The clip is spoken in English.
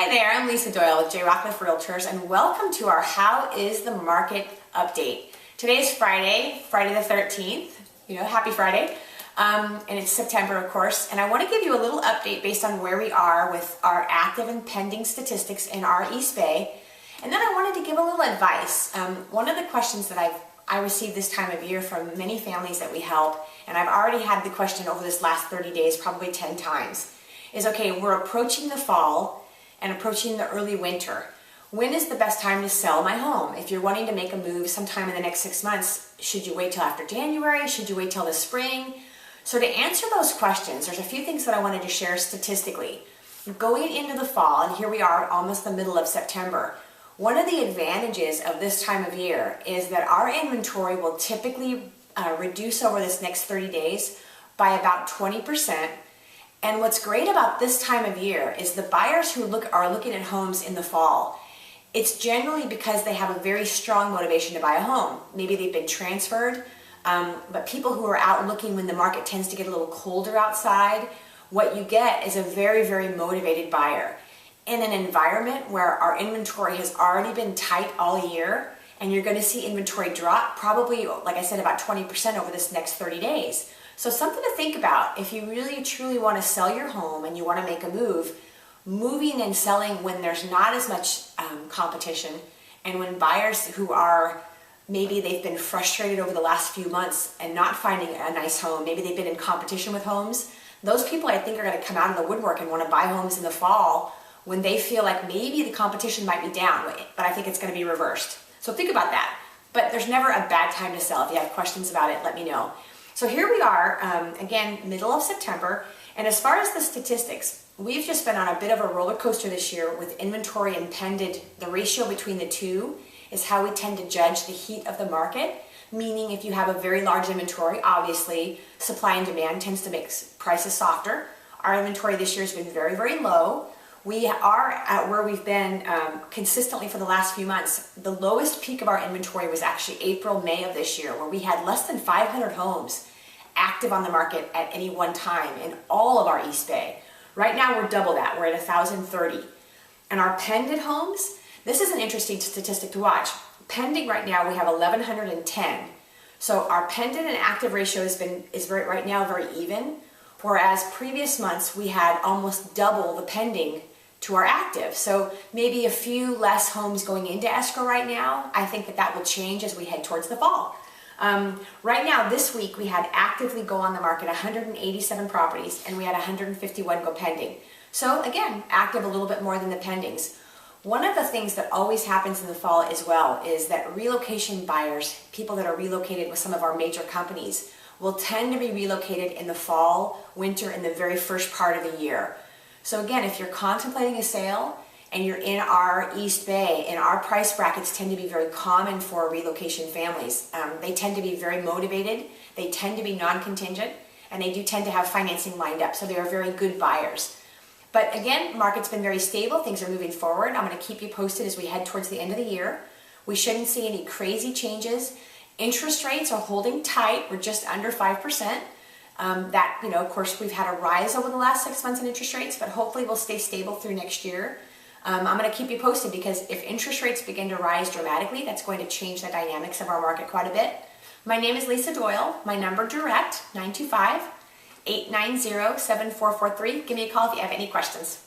Hi there, I'm Lisa Doyle with Rockcliff Realtors, and welcome to our How is the Market update. Today is Friday the 13th, happy Friday, and it's September, of course, and I want to give you a little update based on where we are with our active and pending statistics in our East Bay, and then I wanted to give a little advice. One of the questions that I receive this time of year from many families that we help, and I've already had the question over this last 30 days probably 10 times, is okay, we're approaching the fall and approaching the early winter. When is the best time to sell my home? If you're wanting to make a move sometime in the next 6 months, should you wait till after January? Should you wait till the spring? So to answer those questions, there's a few things that I wanted to share statistically. Going into the fall, and here we are almost the middle of September, one of the advantages of this time of year is that our inventory will typically reduce over this next 30 days by about 20%. And what's great about this time of year is the buyers who are looking at homes in the fall, it's generally because they have a very strong motivation to buy a home. Maybe they've been transferred, but people who are out looking when the market tends to get a little colder outside, what you get is a very, very motivated buyer. In an environment where our inventory has already been tight all year, and you're going to see inventory drop probably, like I said, about 20% over this next 30 days. So something to think about if you really truly want to sell your home and you want to make a move, moving and selling when there's not as much competition, and when buyers who are, maybe they've been frustrated over the last few months and not finding a nice home, maybe they've been in competition with homes, those people I think are going to come out of the woodwork and want to buy homes in the fall when they feel like maybe the competition might be down, but I think it's going to be reversed. So think about that. But there's never a bad time to sell. If you have questions about it, let me know. So here we are, again, middle of September, and as far as the statistics, we've just been on a bit of a roller coaster this year with inventory and pended. The ratio between the two is how we tend to judge the heat of the market, meaning if you have a very large inventory, obviously supply and demand tends to make prices softer. Our inventory this year has been very, very low. We are at where we've been consistently for the last few months. The lowest peak of our inventory was actually April, May of this year, where we had less than 500 homes active on the market at any one time in all of our East Bay. Right now we're double that, we're at 1,030. And our pended homes, this is an interesting statistic to watch. Pending right now we have 1,110. So our pending and active ratio is right now very even, whereas previous months we had almost double the pending to our active. So maybe a few less homes going into escrow right now. I think that will change as we head towards the fall. Right now, this week, we had actively go on the market 187 properties, and we had 151 go pending. So again, active a little bit more than the pendings. One of the things that always happens in the fall as well is that relocation buyers, people that are relocated with some of our major companies, will tend to be relocated in the fall, winter, and the very first part of the year. So again, if you're contemplating a sale and you're in our East Bay, and our price brackets tend to be very common for relocation families. They tend to be very motivated, they tend to be non-contingent, and they do tend to have financing lined up, so they are very good buyers. But again, market's been very stable, things are moving forward. I'm going to keep you posted as we head towards the end of the year. We shouldn't see any crazy changes. Interest rates are holding tight, we're just under 5%. Of course, we've had a rise over the last 6 months in interest rates, but hopefully we'll stay stable through next year. I'm going to keep you posted because if interest rates begin to rise dramatically, that's going to change the dynamics of our market quite a bit. My name is Lisa Doyle. My number direct, 925-890-7443. Give me a call if you have any questions.